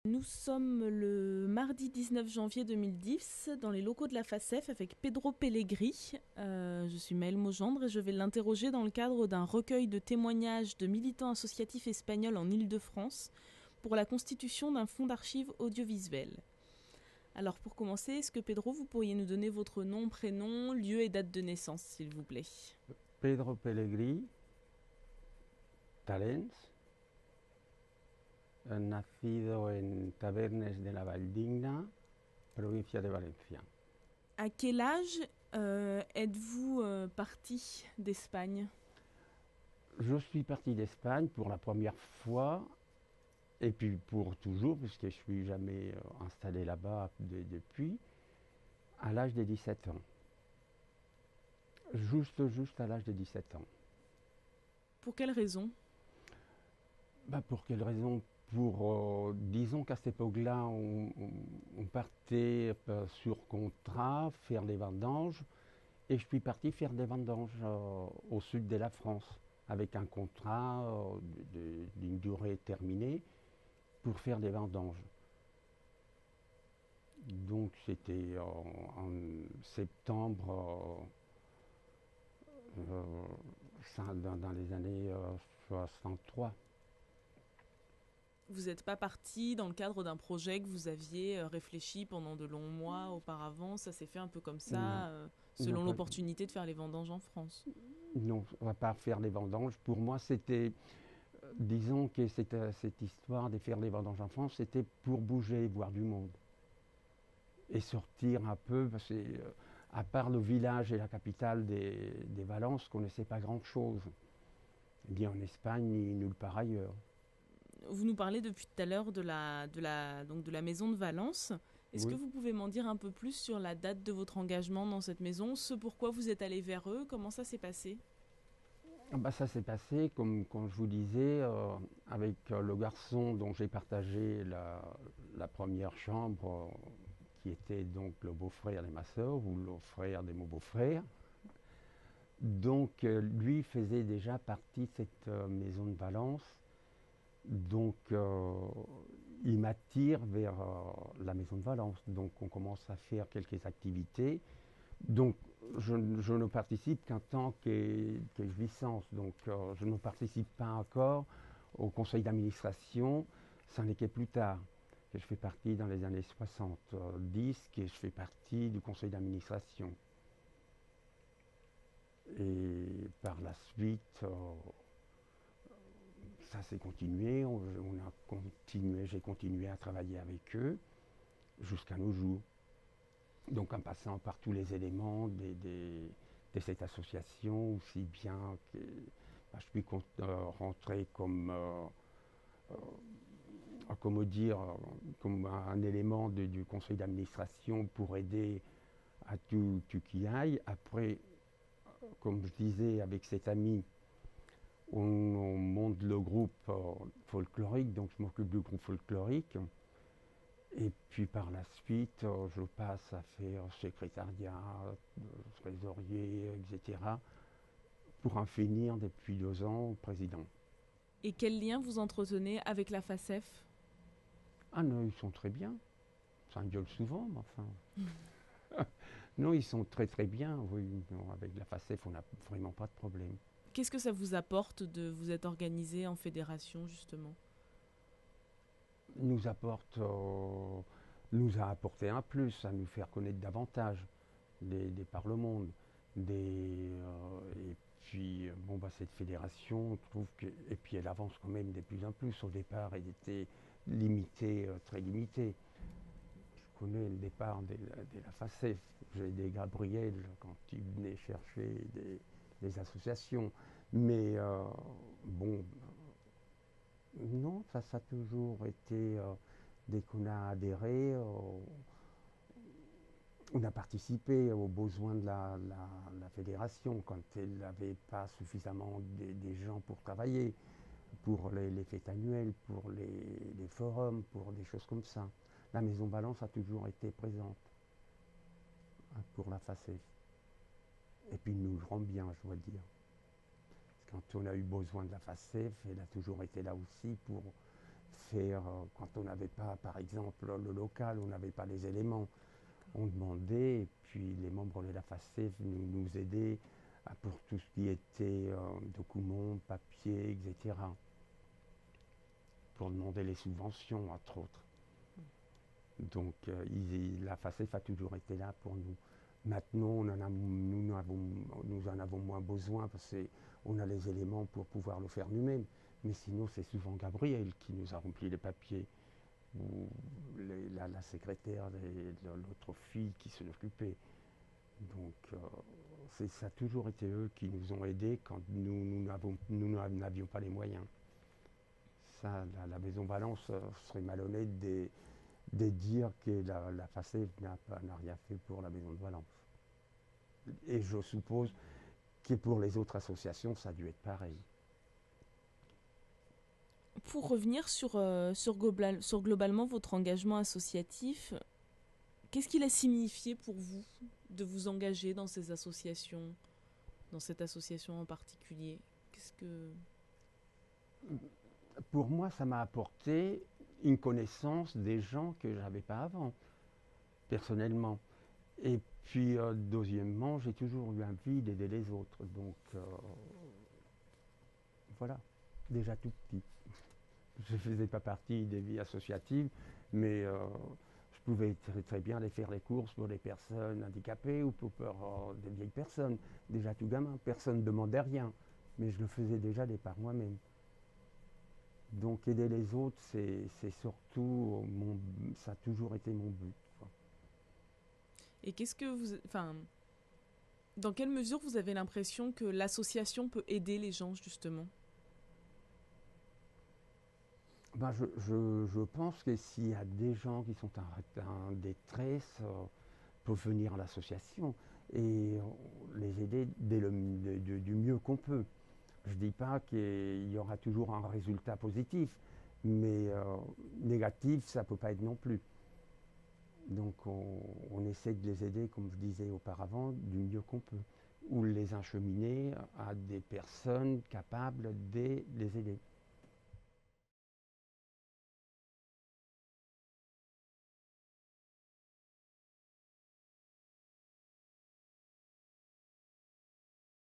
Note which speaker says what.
Speaker 1: Nous sommes le mardi 19 janvier 2010 dans les locaux de la FACEF avec Pedro Pellegri. Je suis Maëlle Maugendre et je vais l'interroger dans le cadre d'un recueil de témoignages de militants associatifs espagnols en Île-de-France pour la constitution d'un fonds d'archives audiovisuelles. Alors pour commencer, est-ce que Pedro, vous pourriez nous donner votre nom, prénom, lieu et date de naissance, s'il vous plaît?
Speaker 2: Pedro Pellegri, Talens, nacido en Tabernes de la Valdigna, provincia de Valencia.
Speaker 1: À quel âge êtes-vous parti d'Espagne?
Speaker 2: Je suis parti d'Espagne pour la première fois, et puis pour toujours, puisque je ne suis jamais installé là-bas depuis, à l'âge de 17 ans. Juste à l'âge de 17 ans.
Speaker 1: Pour quelle raison?
Speaker 2: Pour quelle raison? Disons qu'à cette époque-là, on partait sur contrat, faire des vendanges, et je suis parti faire des vendanges au sud de la France, avec un contrat d'une durée terminée pour faire des vendanges. Donc c'était en septembre, dans les années 63.
Speaker 1: Vous n'êtes pas parti dans le cadre d'un projet que vous aviez réfléchi pendant de longs mois auparavant, ça s'est fait un peu comme ça, selon l'opportunité de faire les vendanges en France?
Speaker 2: Non, on ne va pas faire les vendanges. Pour moi, c'était, disons que cette histoire de faire les vendanges en France, c'était pour bouger, voir du monde. Et sortir un peu, parce que, à part le village et la capitale des Valences, je ne connaissais pas grand-chose. Ni en Espagne, ni nulle part ailleurs.
Speaker 1: Vous nous parlez depuis tout à l'heure de la maison de Valence. Est-ce que vous pouvez m'en dire un peu plus sur la date de votre engagement dans cette maison, ce pourquoi vous êtes allé vers eux, comment ça s'est passé?
Speaker 2: Ça s'est passé, comme je vous disais, avec le garçon dont j'ai partagé la première chambre, qui était donc le beau-frère de ma sœur, ou le frère de mon beau-frère. Donc lui faisait déjà partie de cette maison de Valence. Donc il m'attire vers la maison de Valence. Donc on commence à faire quelques activités. Donc je ne participe qu'en tant que licence. Donc je ne participe pas encore au conseil d'administration. Ça n'est que plus tard que je fais partie, dans les années 70, que je fais partie du conseil d'administration. Et par la suite, ça s'est continué, j'ai continué à travailler avec eux jusqu'à nos jours. Donc en passant par tous les éléments de cette association, aussi bien que je puis rentrer comme un élément du conseil d'administration pour aider à tout qui aille. Après, comme je disais, avec cet ami, on monte le groupe folklorique, donc je m'occupe du groupe folklorique. Et puis par la suite, je passe à faire secrétariat, trésorier, etc. pour en finir depuis 2 ans président.
Speaker 1: Et quel lien vous entretenez avec la FACEF?
Speaker 2: Ah non, ils sont très bien. Ça gueule souvent, mais enfin. Non, ils sont très très bien. Oui, non, avec la FACEF, on n'a vraiment pas de problème.
Speaker 1: Qu'est-ce que ça vous apporte de vous être organisé en fédération, justement?
Speaker 2: Nous a apporté un plus, à nous faire connaître davantage par le monde. Et puis, cette fédération, je trouve que. Et puis, elle avance quand même de plus en plus. Au départ, elle était limitée, très limitée. Je connais le départ de la FACEF. J'ai aidé Gabriel quand il venait chercher des associations. Mais non, ça a toujours été, dès qu'on a adhéré, on a participé aux besoins de la fédération quand elle n'avait pas suffisamment des gens pour travailler, pour les fêtes annuelles, pour les forums, pour des choses comme ça. La Maison Valence a toujours été présente pour la FACEF. Et puis nous le rend bien, je dois dire. Quand on a eu besoin de la FACEF, elle a toujours été là aussi pour faire, quand on n'avait pas, par exemple, le local, on n'avait pas les éléments. On demandait, et puis les membres de la FACEF nous aidaient pour tout ce qui était documents, papiers, etc. Pour demander les subventions, entre autres. Donc la FACEF a toujours été là pour nous. Maintenant, nous en avons moins besoin parce qu'on a les éléments pour pouvoir le faire nous-mêmes. Mais sinon, c'est souvent Gabriel qui nous a rempli les papiers, ou la secrétaire de l'autre fille qui s'en occupait. Donc, ça a toujours été eux qui nous ont aidés quand nous n'avions pas les moyens. Ça, la Maison Valence serait malhonnête de dire que la FACEF n'a rien fait pour la Maison de Valence. Et je suppose que pour les autres associations, ça a dû être pareil.
Speaker 1: Pour revenir sur globalement votre engagement associatif, qu'est-ce qu'il a signifié pour vous de vous engager dans ces associations, dans cette association en particulier?
Speaker 2: Pour moi, ça m'a apporté une connaissance des gens que je n'avais pas avant, personnellement. Et puis, deuxièmement, j'ai toujours eu envie d'aider les autres. Donc, voilà, déjà tout petit. Je ne faisais pas partie des vies associatives, mais je pouvais très bien aller faire les courses pour les personnes handicapées ou pour des vieilles personnes. Déjà tout gamin, personne ne demandait rien, mais je le faisais déjà par moi-même. Donc aider les autres, c'est surtout, ça a toujours été mon but, quoi.
Speaker 1: Et dans quelle mesure vous avez l'impression que l'association peut aider les gens, justement?
Speaker 2: Ben, je pense que s'il y a des gens qui sont en détresse, peuvent venir à l'association et les aider du mieux qu'on peut. Je ne dis pas qu'il y aura toujours un résultat positif, mais négatif, ça ne peut pas être non plus. Donc on essaie de les aider, comme je disais auparavant, du mieux qu'on peut, ou les acheminer à des personnes capables de les aider.